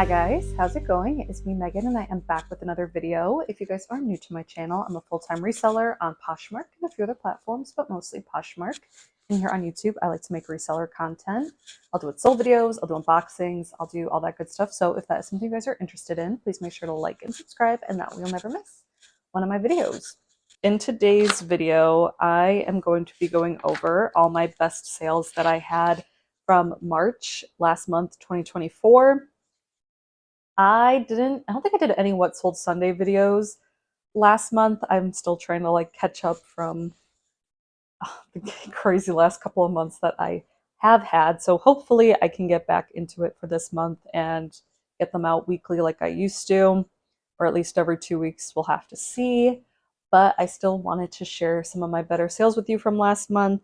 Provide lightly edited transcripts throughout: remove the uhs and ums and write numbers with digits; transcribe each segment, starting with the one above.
Hi guys, how's it going? It's me Megan and I am back with another video. If you guys are new to my channel, I'm a full-time reseller on Poshmark and a few other platforms, but mostly Poshmark. And here on YouTube, I like to make reseller content. I'll do it sold videos, I'll do unboxings, I'll do all that good stuff. So if that is something you guys are interested in, please make sure to like and subscribe, and that way you'll never miss one of my videos. In today's video, I am going to be going over all my best sales that I had from March last month, 2024. I don't think I did any What Sold Sunday videos last month. I'm still trying to catch up from the crazy last couple of months that I have had. So hopefully I can get back into it for this month and get them out weekly like I used to, or at least every 2 weeks. We'll have to see. But I still wanted to share some of my better sales with you from last month,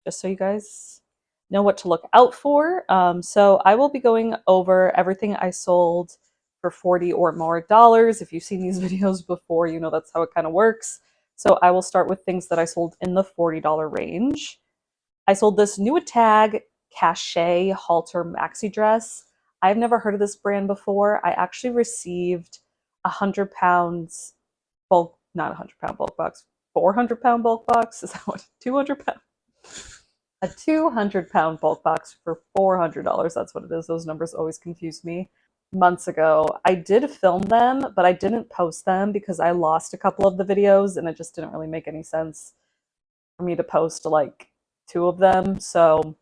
just so you guys know what to look out for. So I will be going over everything I sold for $40 or more. If you've seen these videos before, you know that's how it kind of works. So I will start with things that I sold in the $40 range. I sold this new tag cachet halter maxi dress. I've never heard of this brand before. I actually received 100 pounds bulk, not 100-pound bulk box, 400-pound bulk box. Is that what? 200 pounds? A 200-pound bulk box for $400. That's what it is. Those numbers always confuse me. Months ago, I did film them, but I didn't post them because I lost a couple of the videos and it just didn't really make any sense for me to post like 2 of them. So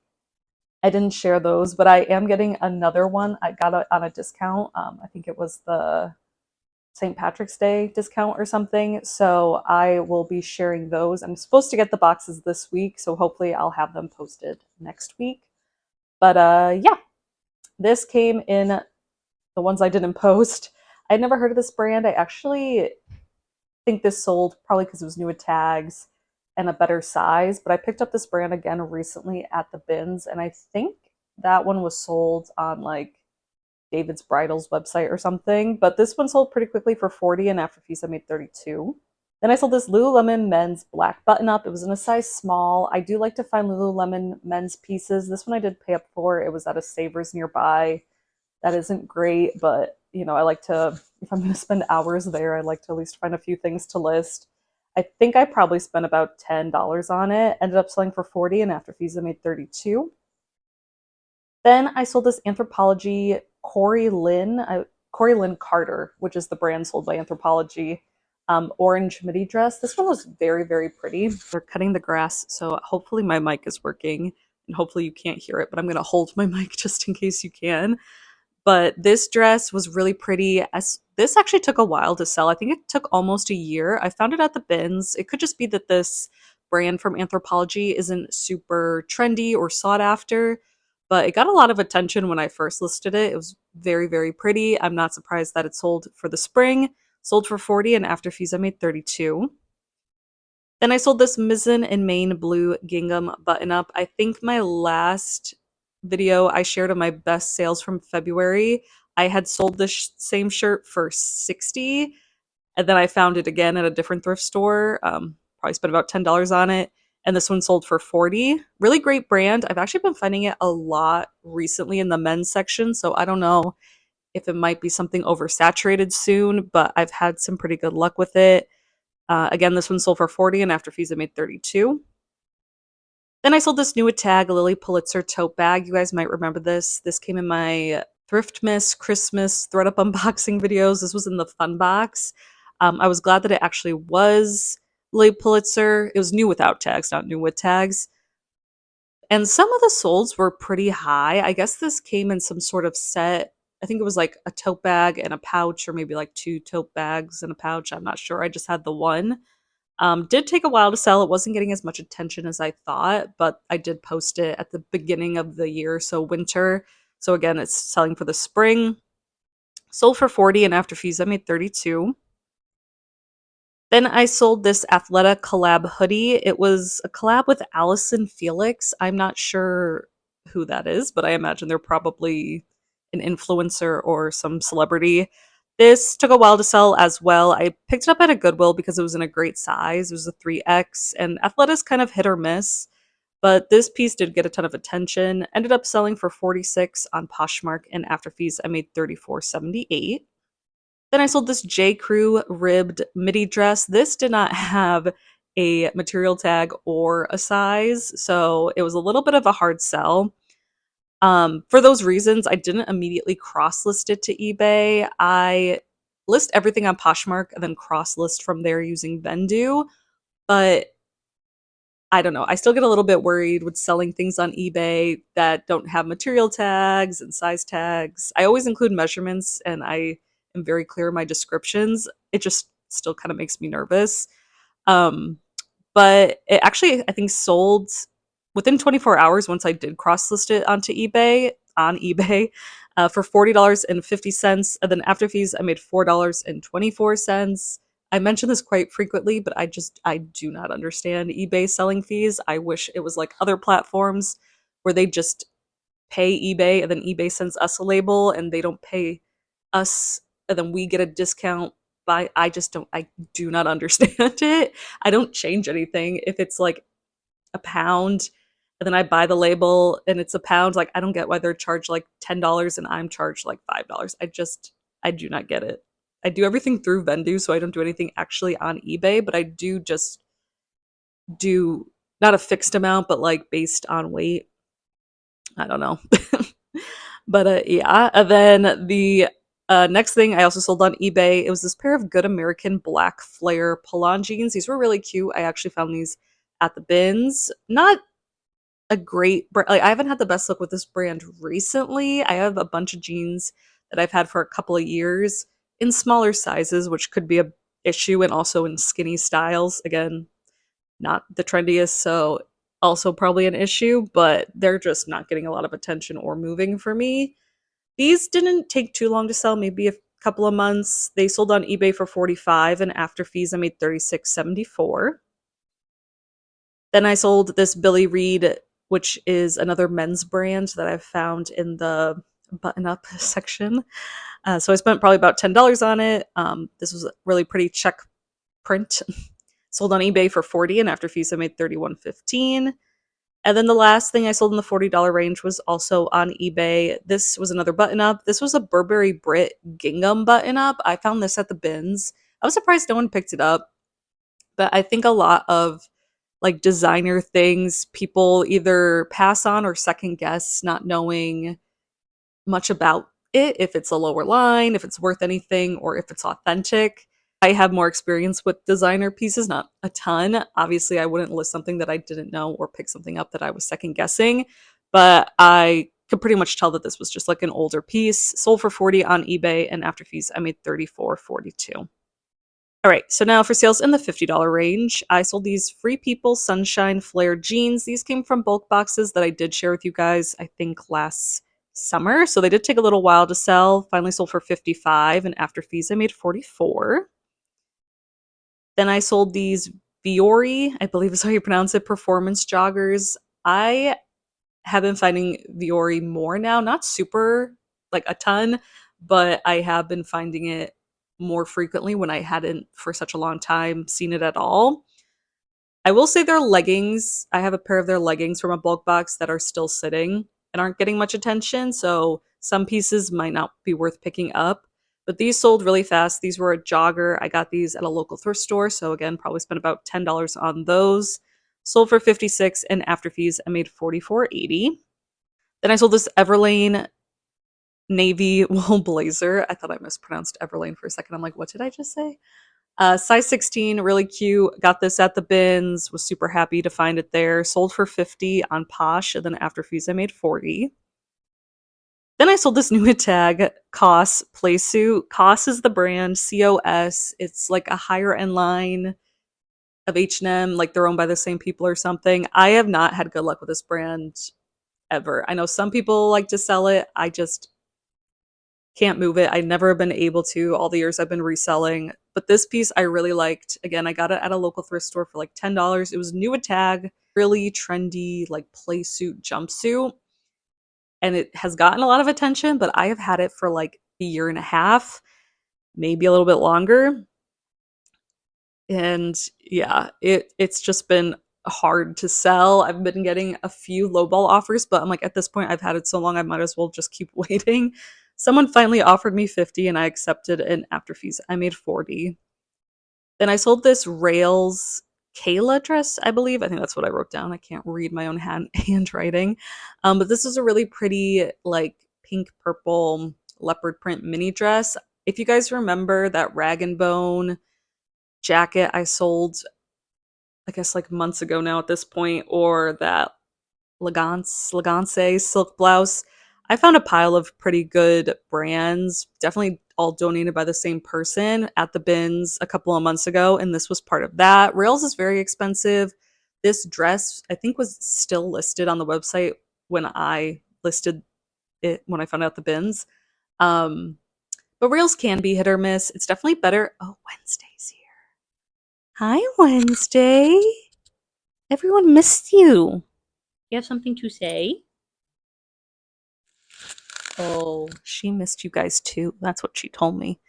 I didn't share those, but I am getting another one. I got it on a discount. I think it was the St. Patrick's Day discount or something. So I will be sharing those. I'm supposed to get the boxes this week, so hopefully I'll have them posted next week. But yeah, this came in the ones I didn't post. I'd never heard of this brand. I actually think this sold probably because it was new with tags and a better size, but I picked up this brand again recently at the bins, and I think that one was sold on like David's Bridal's website or something, but this one sold pretty quickly for 40, and after fees I made 32. Then I sold this Lululemon men's black button up. It was in a size small. I do like to find Lululemon men's pieces. This one I did pay up for. It was at a Savers nearby. That isn't great, but you know, I like to, if I'm going to spend hours there, I like to at least find a few things to list. I think I probably spent about $10 on it. Ended up selling for 40, and after fees I made 32. Then I sold this Anthropologie Corey Lynn Carter, which is the brand sold by Anthropologie, orange midi dress. This one was very, very pretty. They're cutting the grass, so hopefully my mic is working, and hopefully you can't hear it, but I'm going to hold my mic just in case you can. But this dress was really pretty. This actually took a while to sell. I think it took almost a year. I found it at the bins. It could just be that this brand from Anthropologie isn't super trendy or sought after, but it got a lot of attention when I first listed it. It was very, very pretty. I'm not surprised that it sold for the spring. Sold for 40, and after fees I made 32. Then I sold this Mizzen and Main blue gingham button up. I think my last video I shared of my best sales from February, I had sold this same shirt for 60, and then I found it again at a different thrift store. Probably spent about $10 on it, and this one sold for 40. Really great brand. I've actually been finding it a lot recently in the men's section, so I don't know if it might be something oversaturated soon, but I've had some pretty good luck with it. Again, this one sold for 40, and after fees I made 32. Then I sold this new tag Lily Pulitzer tote bag. You guys might remember this. This came in my Thriftmas Christmas THREDUP unboxing videos. This was in the fun box. I was glad that it actually was Lily Pulitzer. It was new without tags, not new with tags. And some of the solds were pretty high. I guess this came in some sort of set. I think it was like a tote bag and a pouch, or maybe like 2 tote bags and a pouch. I'm not sure. I just had the one. Did take a while to sell. It wasn't getting as much attention as I thought, but I did post it at the beginning of the year, so winter. So again, it's selling for the spring. Sold for 40, and after fees I made 32. Then I sold this Athleta collab hoodie. It was a collab with Allison Felix. I'm not sure who that is, but I imagine they're probably an influencer or some celebrity. This took a while to sell as well. I picked it up at a Goodwill because it was in a great size. It was a 3X, and Athleta's kind of hit or miss. but this piece did get a ton of attention. Ended up selling for 46 on Poshmark, and after fees I made 34.78. Then I sold this J. Crew ribbed midi dress. This did not have a material tag or a size, so it was a little bit of a hard sell. For those reasons, I didn't immediately cross-list it to eBay. I list everything on Poshmark and then cross-list from there using VENDOO, but I don't know. I still get a little bit worried with selling things on eBay that don't have material tags and size tags. I always include measurements and I am very clear in my descriptions. It just still kind of makes me nervous. Um, but it actually, I think, sold within 24 hours once I did cross list it onto eBay, on eBay, for $40.50. And then after fees, I made $4.24. I mention this quite frequently, but I do not understand eBay selling fees. I wish it was like other platforms where they just pay eBay and then eBay sends us a label and they don't pay us and then we get a discount. By I do not understand it. I don't change anything if it's like a pound and then I buy the label and it's a pound. Like I don't get why they're charged like $10 and I'm charged like $5. I do not get it. I do everything through VENDOO, so I don't do anything actually on eBay, but I do just do not a fixed amount, but like based on weight. I don't know. But yeah, and then the next thing I also sold on eBay, it was this pair of Good American black flare pull-on jeans. These were really cute. I actually found these at the bins. Not a great like I haven't had the best luck with this brand recently. I have a bunch of jeans that I've had for a couple of years in smaller sizes, which could be a issue, and also in skinny styles. Again, not the trendiest, so also probably an issue, but they're just not getting a lot of attention or moving for me. These didn't take too long to sell, maybe a couple of months. They sold on eBay for 45 and after fees I made 36.74. Then I sold this Billy Reed, which is another men's brand that I've found in the button up section. So I spent probably about $10 on it. This was a really pretty check print. Sold on eBay for 40 and after fees I made 31.15. And then the last thing I sold in the $40 range was also on eBay. This was another button up. This was a Burberry Brit gingham button up. I found this at the bins. I was surprised no one picked it up, but I think a lot of like designer things people either pass on or second guess, not knowing much about it, if it's a lower line, if it's worth anything, or if it's authentic. I have more experience with designer pieces, not a ton. Obviously, I wouldn't list something that I didn't know or pick something up that I was second guessing, but I could pretty much tell that this was just like an older piece. Sold for 40 on eBay, and after fees, I made 34.42. All right, so now for sales in the $50 range, I sold these Free People Sunshine Flare jeans. These came from bulk boxes that I did share with you guys, I think last summer. So they did take a little while to sell. Finally sold for 55, and after fees, I made 44. Then I sold these Viore, I believe is how you pronounce it, performance joggers. I have been finding Viore more now, not super like a ton, but I have been finding it more frequently when I hadn't for such a long time seen it at all. I will say their leggings, I have a pair of their leggings from a bulk box that are still sitting and aren't getting much attention, so some pieces might not be worth picking up. But these sold really fast. These were a jogger. I got these at a local thrift store, so again, probably spent about $10 on those. Sold for 56 and after fees I made 44.80. Then I sold this Everlane navy wool blazer. I thought I mispronounced Everlane for a second. I'm like, what did I just say? Size 16, really cute. Got this at the bins. Was super happy to find it there. Sold for 50 on Posh, and then after fees I made 40. Then I sold this new tag, COS Playsuit. COS is the brand, COS. It's like a higher end line of H&M, like they're owned by the same people or something. I have not had good luck with this brand ever. I know some people like to sell it. I just can't move it. I've never been able to all the years I've been reselling. But this piece I really liked. Again, I got it at a local thrift store for like $10. It was new a tag, really trendy, like play suit jumpsuit. And it has gotten a lot of attention, but I have had it for like a year and a half, maybe a little bit longer. And yeah, it's just been hard to sell. I've been getting a few lowball offers, but I'm like, at this point, I've had it so long, I might as well just keep waiting. Someone finally offered me 50 and I accepted, and after fees, I made 40. Then I sold this Rails Kayla dress, I believe. I think that's what I wrote down. I can't read my own handwriting. But this is a really pretty, like, pink purple leopard print mini dress. If you guys remember that rag and bone jacket I sold, I guess like months ago now at this point, or that Legance silk blouse. I found a pile of pretty good brands, definitely all donated by the same person at the bins a couple of months ago, and this was part of that. Rails is very expensive. This dress, I think, was still listed on the website when I listed it when I found out the bins. Um, but Rails can be hit or miss. It's definitely better. Oh, Wednesday's here. Hi, Wednesday. Everyone missed you. You have something to say? Oh, she missed you guys too. That's what she told me.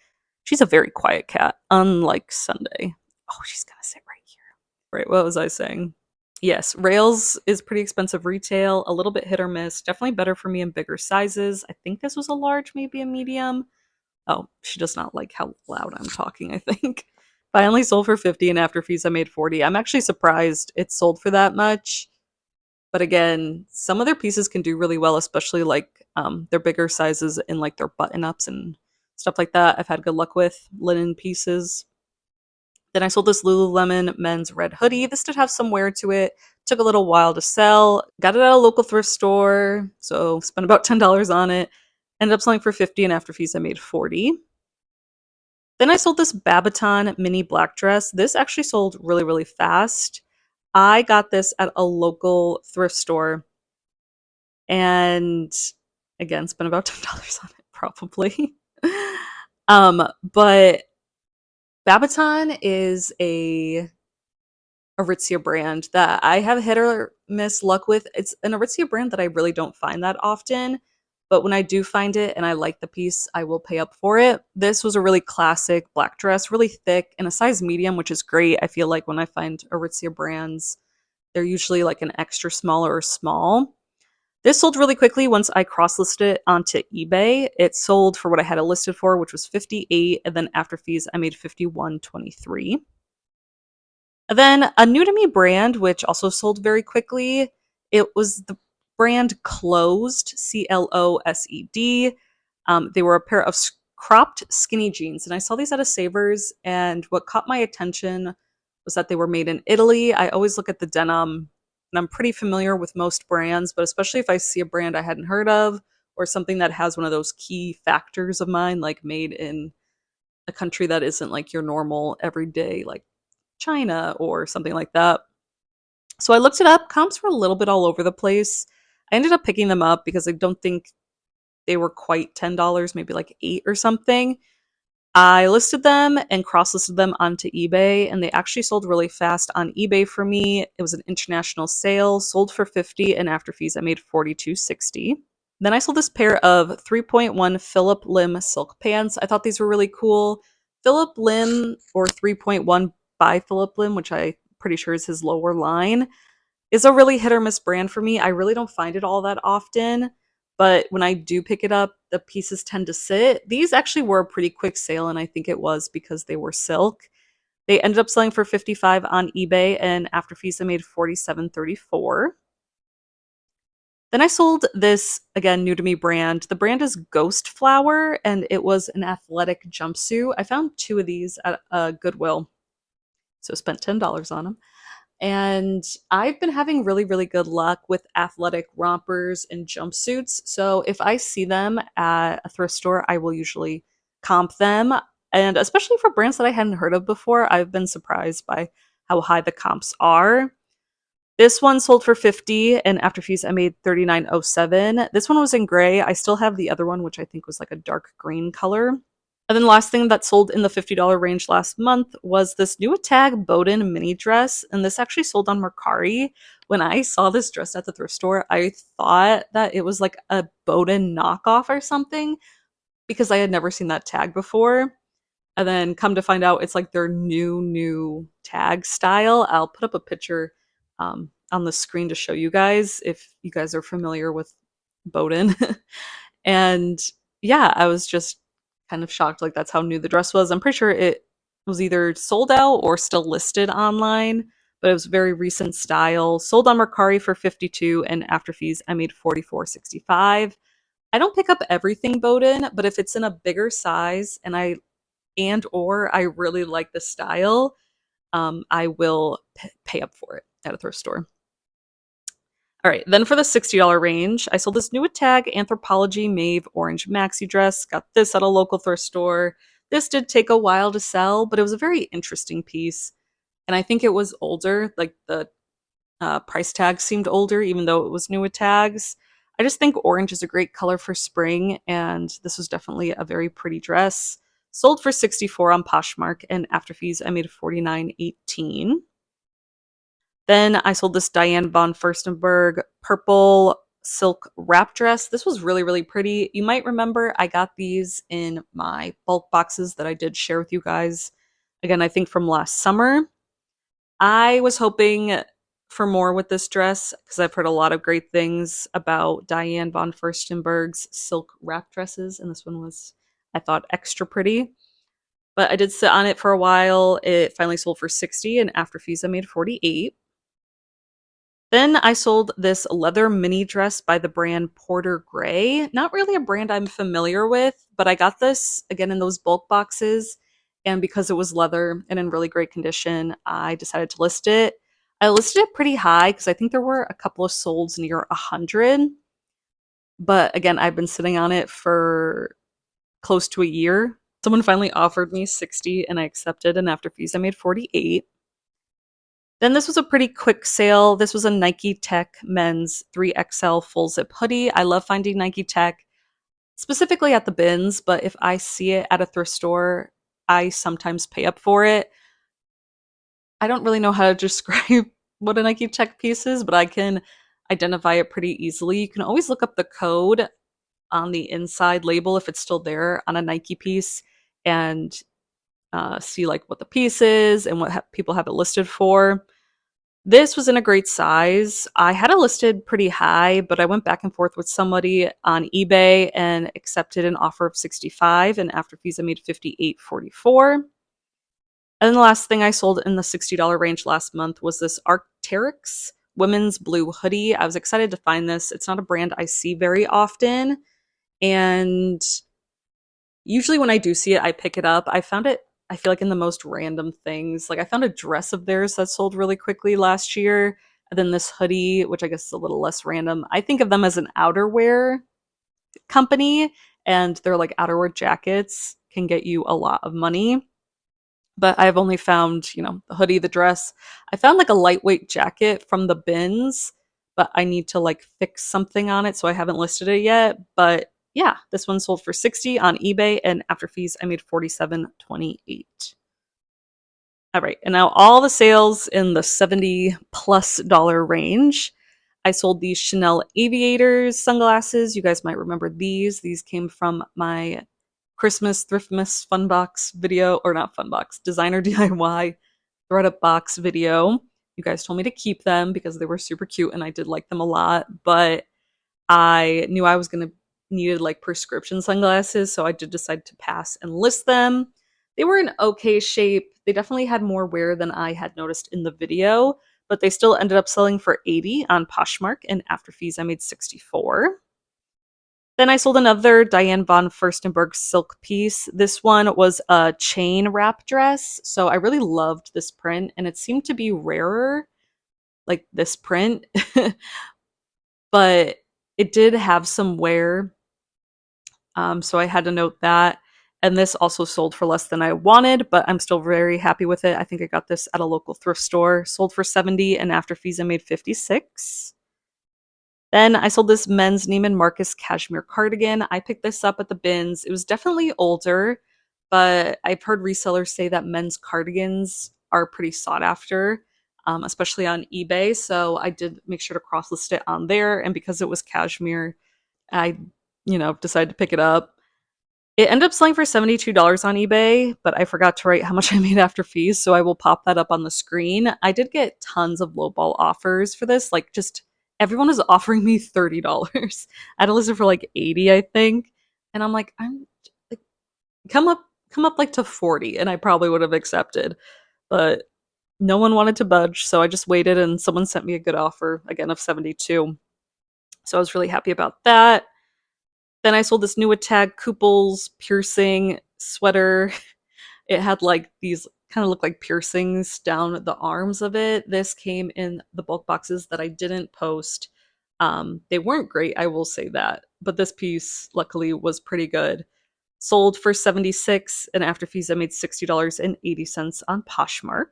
She's a very quiet cat, unlike Sunday. Oh, she's gonna sit right here. Right, what was I saying? Yes, Rails is pretty expensive retail, a little bit hit or miss. Definitely better for me in bigger sizes. I think this was a large, maybe a medium. Oh, she does not like how loud I'm talking, I think. But I only sold for 50 and after fees I made 40. I'm actually surprised it sold for that much. But again, some of their pieces can do really well, especially like their bigger sizes and like their button ups and stuff like that. I've had good luck with linen pieces. Then I sold this Lululemon men's red hoodie. This did have some wear to it. Took a little while to sell. Got it at a local thrift store, so spent about $10 on it. Ended up selling for 50 and after fees I made 40. Then I sold this Babaton mini black dress. This actually sold really, really fast. I got this at a local thrift store and again spent about $10 on it probably. But Babaton is a Aritzia brand that I have hit or miss luck with. It's an Aritzia brand that I really don't find that often, but when I do find it and I like the piece, I will pay up for it. This was a really classic black dress, really thick, in a size medium, which is great. I feel like when I find Aritzia brands, they're usually like an extra small or small. This sold really quickly once I cross-listed it onto eBay. It sold for what I had it listed for, which was 58, and then after fees, I made 51.23. And then a new to me brand, which also sold very quickly. It was the brand Closed, Closed. They were a pair of cropped skinny jeans, and I saw these at a Savers. And what caught my attention was that they were made in Italy. I always look at the denim, and I'm pretty familiar with most brands, but especially if I see a brand I hadn't heard of or something that has one of those key factors of mine, like made in a country that isn't like your normal everyday, like China or something like that. So I looked it up. Comps were a little bit all over the place. I ended up picking them up because I don't think they were quite $10, maybe like 8 or something. I listed them and cross-listed them onto eBay, and they actually sold really fast on eBay for me. It was an international sale, sold for 50, and after fees I made 42.60. Then I sold this pair of 3.1 Philip Lim silk pants. I thought these were really cool. Philip Lim, or 3.1 by Philip Lim, which I'm pretty sure is his lower line, is a really hit or miss brand for me. I really don't find it all that often, but when I do pick it up, the pieces tend to sit. These actually were a pretty quick sale, and I think it was because they were silk. They ended up selling for 55 on eBay, and after fees I made 47.34. Then I sold this, again, new to me brand. The brand is Ghost Flower, and it was an athletic jumpsuit. I found 2 of these at Goodwill, so spent $10 on them. And I've been having really, really good luck with athletic rompers and jumpsuits. So if I see them at a thrift store, I will usually comp them. And especially for brands that I hadn't heard of before, I've been surprised by how high the comps are. This one sold for 50 and after fees I made 39.07. This one was in gray. I still have the other one, which I think was like a dark green color. And then the last thing that sold in the $50 range last month was this new Tag Bowden mini dress. And this actually sold on Mercari. When I saw this dress at the thrift store, I thought that it was like a Bowden knockoff or something because I had never seen that tag before. And then come to find out it's like their new tag style. I'll put up a picture on the screen to show you guys if you guys are familiar with Bowden. And yeah, I was just kind of shocked. Like, that's how new the dress was. I'm pretty sure it was either sold out or still listed online, but it was very recent style. Sold on Mercari for 52, and after fees, I made 44.65. I don't pick up everything Bowden, but if it's in a bigger size and or I really like the style, I will pay up for it at a thrift store. All right, then for the $60 range, I sold this new tag Anthropology Mauve Orange Maxi dress. Got this at a local thrift store. This did take a while to sell, but it was a very interesting piece. And I think it was older, like the price tag seemed older, even though it was new with tags. I just think orange is a great color for spring, and this was definitely a very pretty dress. Sold for 64 on Poshmark, and after fees, I made 49.18. Then I sold this Diane von Furstenberg purple silk wrap dress. This was really, really pretty. You might remember I got these in my bulk boxes that I did share with you guys. Again, I think from last summer. I was hoping for more with this dress because I've heard a lot of great things about Diane von Furstenberg's silk wrap dresses, and this one was, I thought, extra pretty. But I did sit on it for a while. It finally sold for 60, and after fees, I made 48. Then I sold this leather mini dress by the brand Porter Gray. Not really a brand I'm familiar with, but I got this again in those bulk boxes. And because it was leather and in really great condition, I decided to list it. I listed it pretty high because I think there were a couple of solds near 100. But again, I've been sitting on it for close to a year. Someone finally offered me 60 and I accepted, and after fees I made 48. Then this was a pretty quick sale. This was a Nike Tech men's 3XL full zip hoodie. I love finding Nike Tech, specifically at the bins, but if I see it at a thrift store, I sometimes pay up for it. I don't really know how to describe what a Nike Tech piece is, but I can identify it pretty easily. You can always look up the code on the inside label if it's still there on a Nike piece and see like what the piece is and what people have it listed for. This was in a great size. I had it listed pretty high, but I went back and forth with somebody on eBay and accepted an offer of 65, and after fees I made 58.44. And then the last thing I sold in the $60 range last month was this Arc'teryx women's blue hoodie. I was excited to find this. It's not a brand I see very often, and usually when I do see it, I pick it up. I found it, I feel like, in the most random things. Like, I found a dress of theirs that sold really quickly last year, and then this hoodie, which I guess is a little less random. I think of them as an outerwear company, and their like outerwear jackets can get you a lot of money. But I've only found, the hoodie, the dress. I found like a lightweight jacket from the bins, but I need to like fix something on it, so I haven't listed it yet. But yeah, this one sold for 60 on eBay, and after fees, I made 47.28. All right, and now all the sales in the $70+ range. I sold these Chanel Aviators sunglasses. You guys might remember these. These came from my Christmas Thriftmas Fun Box video, or not Fun Box, Designer DIY THREDUP box video. You guys told me to keep them because they were super cute and I did like them a lot, but I knew I was going to needed like prescription sunglasses, so I did decide to pass and list them. They were in okay shape. They definitely had more wear than I had noticed in the video, but they still ended up selling for 80 on Poshmark, and after fees I made 64. Then I sold another Diane von Furstenberg silk piece. This one was a chain wrap dress, so I really loved this print, and it seemed to be rarer, like this print, but it did have some wear, so I had to note that. And this also sold for less than I wanted, but I'm still very happy with it. I think I got this at a local thrift store. Sold for 70, and after fees I made 56. Then I sold this men's Neiman Marcus cashmere cardigan. I picked this up at the bins. It was definitely older, but I've heard resellers say that men's cardigans are pretty sought after, especially on eBay. So I did make sure to cross list it on there. And because it was cashmere, I, decided to pick it up. It ended up selling for $72 on eBay, but I forgot to write how much I made after fees, so I will pop that up on the screen. I did get tons of lowball offers for this, like just everyone was offering me $30. I had to list it for like 80, I think. And I'm like, I'm like, come up come up like to 40 and I probably would have accepted. But no one wanted to budge, so I just waited and someone sent me a good offer again of 72. So I was really happy about that. Then I sold this new tag Kooples piercing sweater. It had like these kind of look like piercings down the arms of it. This came in the bulk boxes that I didn't post. They weren't great, I will say that, but this piece luckily was pretty good. Sold for 76 and after fees I made $60.80 on Poshmark.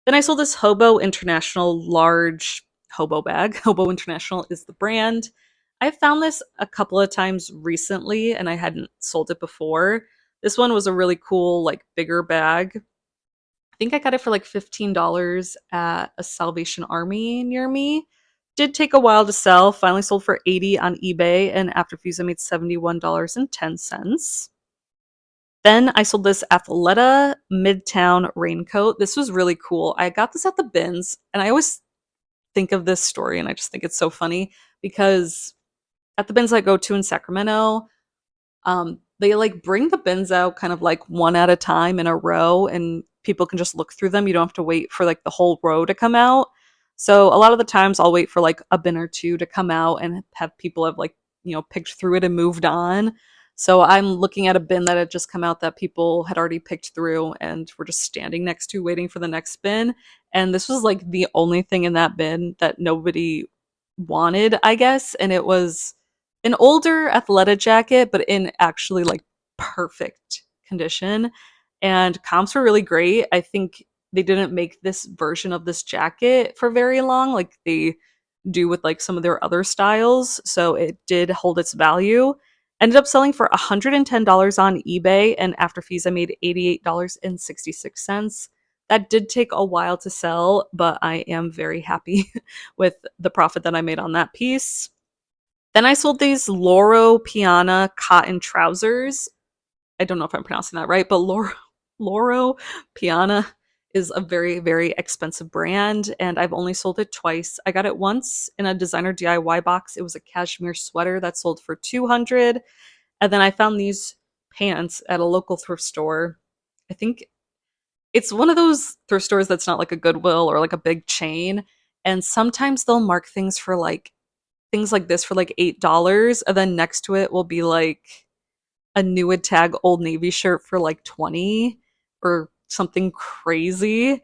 Then I sold this Hobo International large hobo bag. Hobo International is the brand. I found this a couple of times recently and I hadn't sold it before. This one was a really cool, like bigger bag. I think I got it for like $15 at a Salvation Army near me. Did take a while to sell. Finally sold for 80 on eBay and after fees I made $71.10. Then I sold this Athleta Midtown raincoat. This was really cool. I got this at the bins, and I always think of this story, and I just think it's so funny because at the bins I go to in Sacramento, they like bring the bins out kind of like one at a time in a row, and people can just look through them. You don't have to wait for like the whole row to come out. So a lot of the times I'll wait for like a bin or two to come out and have people have like, picked through it and moved on. So I'm looking at a bin that had just come out that people had already picked through and were just standing next to waiting for the next bin. And this was like the only thing in that bin that nobody wanted, I guess. And it was an older Athleta jacket, but in actually like perfect condition. And comps were really great. I think they didn't make this version of this jacket for very long, like they do with like some of their other styles. So it did hold its value. Ended up selling for $110 on eBay, and after fees, I made $88.66. That did take a while to sell, but I am very happy with the profit that I made on that piece. Then I sold these Loro Piana cotton trousers. I don't know if I'm pronouncing that right, but Loro Piana is a very, very expensive brand, and I've only sold it twice. I got it once in a designer DIY box. It was a cashmere sweater that sold for $200, and then I found these pants at a local thrift store. I think it's one of those thrift stores that's not like a Goodwill or like a big chain, and sometimes they'll mark things like this for like $8, and then next to it will be like a new tag Old Navy shirt for like 20 or something crazy.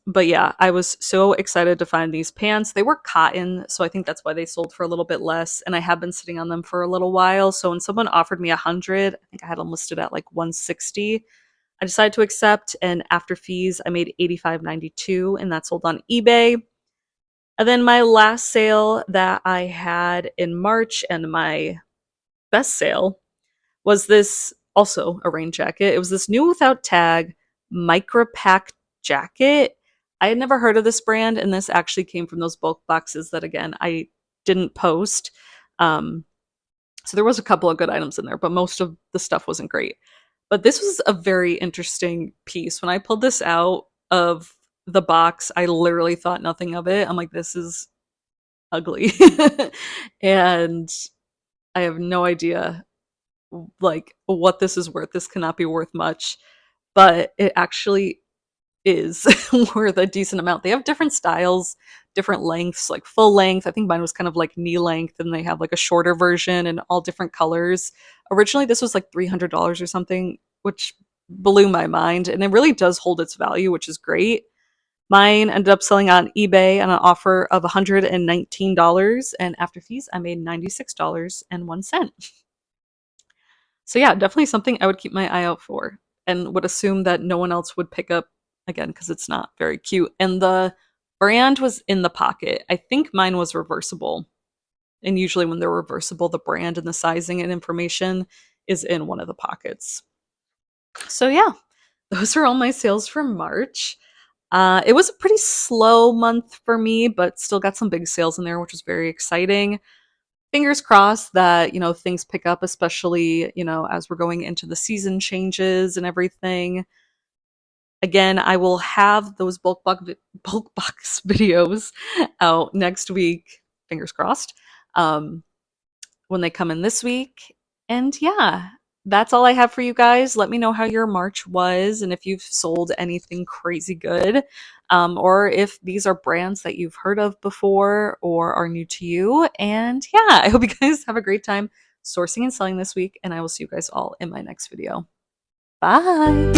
But yeah, I was so excited to find these pants. They were cotton, so I think that's why they sold for a little bit less. And I have been sitting on them for a little while. So when someone offered me 100, I think I had them listed at like 160. I decided to accept, and after fees, I made $85.92, and that sold on eBay. And then my last sale that I had in March and my best sale was this also a rain jacket. It was this new without tag micro pack jacket. I had never heard of this brand, and this actually came from those bulk boxes that again I didn't post. So there was a couple of good items in there, but most of the stuff wasn't great. But this was a very interesting piece. When I pulled this out of the box, I literally thought nothing of it. I'm like, this is ugly. And I have no idea like what this is worth. This cannot be worth much, but it actually is worth a decent amount. They have different styles, different lengths, like full length. I think mine was kind of like knee length, and they have like a shorter version and all different colors. Originally, this was like $300 or something, which blew my mind. And it really does hold its value, which is great. Mine ended up selling on eBay on an offer of $119, and after fees, I made $96.01. So yeah, definitely something I would keep my eye out for and would assume that no one else would pick up again because it's not very cute. And the brand was in the pocket. I think mine was reversible. And usually when they're reversible, the brand and the sizing and information is in one of the pockets. So yeah, those are all my sales for March. It was a pretty slow month for me, but still got some big sales in there, which was very exciting. fingers crossed that, things pick up, especially, as we're going into the season changes and everything. Again, I will have those bulk box videos out next week, fingers crossed, when they come in this week. And yeah, that's all I have for you guys. Let me know how your March was and if you've sold anything crazy good, or if these are brands that you've heard of before or are new to you. And yeah, I hope you guys have a great time sourcing and selling this week, and I will see you guys all in my next video. Bye!